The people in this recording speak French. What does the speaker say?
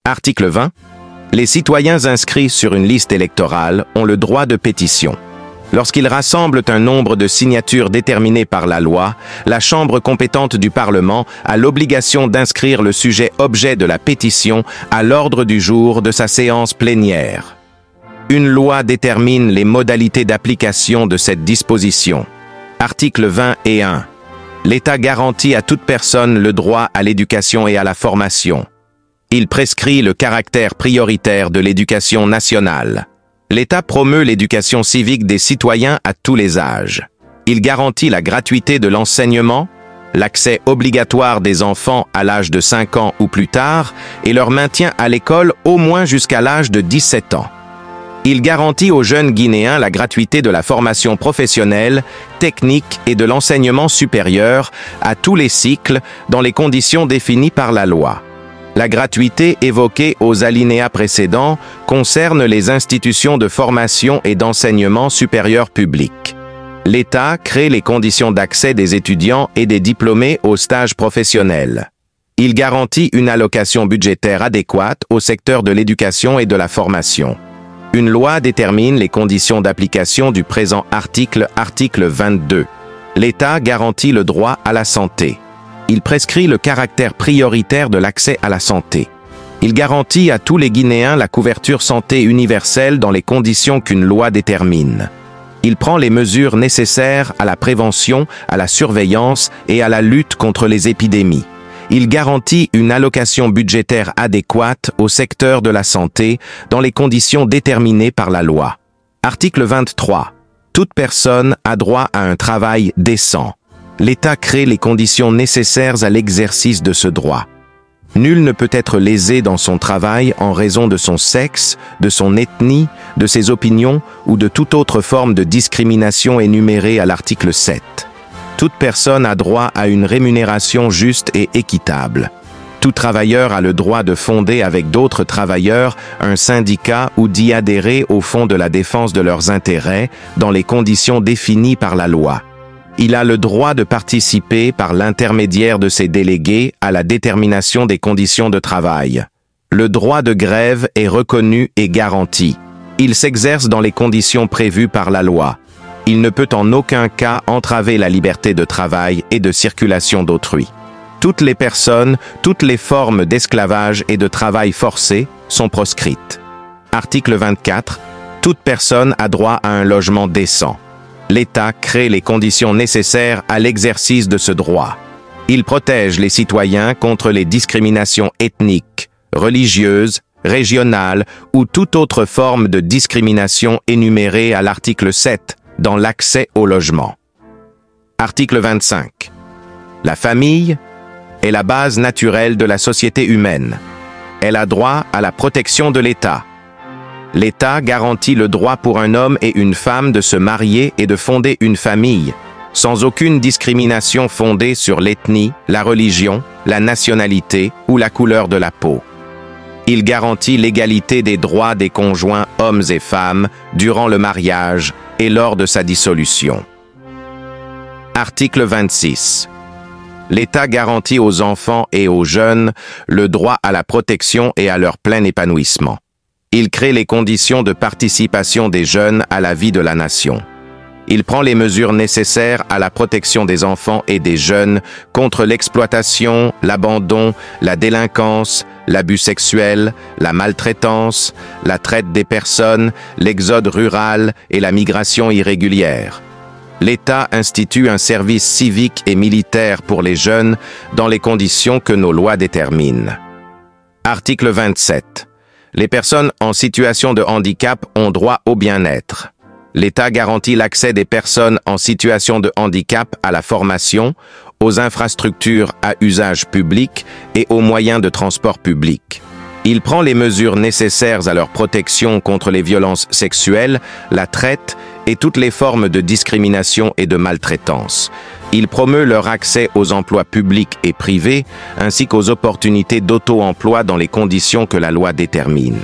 Article 20. Les citoyens inscrits sur une liste électorale ont le droit de pétition. Lorsqu'ils rassemblent un nombre de signatures déterminé par la loi, la Chambre compétente du Parlement a l'obligation d'inscrire le sujet objet de la pétition à l'ordre du jour de sa séance plénière. Une loi détermine les modalités d'application de cette disposition. Article 20 et 1. L'État garantit à toute personne le droit à l'éducation et à la formation. Il prescrit le caractère prioritaire de l'éducation nationale. L'État promeut l'éducation civique des citoyens à tous les âges. Il garantit la gratuité de l'enseignement, l'accès obligatoire des enfants à l'âge de 5 ans ou plus tard et leur maintien à l'école au moins jusqu'à l'âge de 17 ans. Il garantit aux jeunes Guinéens la gratuité de la formation professionnelle, technique et de l'enseignement supérieur à tous les cycles dans les conditions définies par la loi. La gratuité évoquée aux alinéas précédents concerne les institutions de formation et d'enseignement supérieur public. L'État crée les conditions d'accès des étudiants et des diplômés aux stages professionnels. Il garantit une allocation budgétaire adéquate au secteur de l'éducation et de la formation. Une loi détermine les conditions d'application du présent article 22. L'État garantit le droit à la santé. Il prescrit le caractère prioritaire de l'accès à la santé. Il garantit à tous les Guinéens la couverture santé universelle dans les conditions qu'une loi détermine. Il prend les mesures nécessaires à la prévention, à la surveillance et à la lutte contre les épidémies. Il garantit une allocation budgétaire adéquate au secteur de la santé dans les conditions déterminées par la loi. Article 23. Toute personne a droit à un travail décent. L'État crée les conditions nécessaires à l'exercice de ce droit. Nul ne peut être lésé dans son travail en raison de son sexe, de son ethnie, de ses opinions ou de toute autre forme de discrimination énumérée à l'article 7. Toute personne a droit à une rémunération juste et équitable. Tout travailleur a le droit de fonder avec d'autres travailleurs un syndicat ou d'y adhérer au fond de la défense de leurs intérêts dans les conditions définies par la loi. Il a le droit de participer par l'intermédiaire de ses délégués à la détermination des conditions de travail. Le droit de grève est reconnu et garanti. Il s'exerce dans les conditions prévues par la loi. Il ne peut en aucun cas entraver la liberté de travail et de circulation d'autrui. Toutes les personnes, toutes les formes d'esclavage et de travail forcé sont proscrites. Article 24. Toute personne a droit à un logement décent. L'État crée les conditions nécessaires à l'exercice de ce droit. Il protège les citoyens contre les discriminations ethniques, religieuses, régionales ou toute autre forme de discrimination énumérée à l'article 7 dans l'accès au logement. Article 25. La famille est la base naturelle de la société humaine. Elle a droit à la protection de l'État. L'État garantit le droit pour un homme et une femme de se marier et de fonder une famille, sans aucune discrimination fondée sur l'ethnie, la religion, la nationalité ou la couleur de la peau. Il garantit l'égalité des droits des conjoints hommes et femmes durant le mariage et lors de sa dissolution. Article 26. L'État garantit aux enfants et aux jeunes le droit à la protection et à leur plein épanouissement. Il crée les conditions de participation des jeunes à la vie de la nation. Il prend les mesures nécessaires à la protection des enfants et des jeunes contre l'exploitation, l'abandon, la délinquance, l'abus sexuel, la maltraitance, la traite des personnes, l'exode rural et la migration irrégulière. L'État institue un service civique et militaire pour les jeunes dans les conditions que nos lois déterminent. Article 27. Les personnes en situation de handicap ont droit au bien-être. L'État garantit l'accès des personnes en situation de handicap à la formation, aux infrastructures à usage public et aux moyens de transport public. Il prend les mesures nécessaires à leur protection contre les violences sexuelles, la traite et toutes les formes de discrimination et de maltraitance. Il promeut leur accès aux emplois publics et privés, ainsi qu'aux opportunités d'auto-emploi dans les conditions que la loi détermine.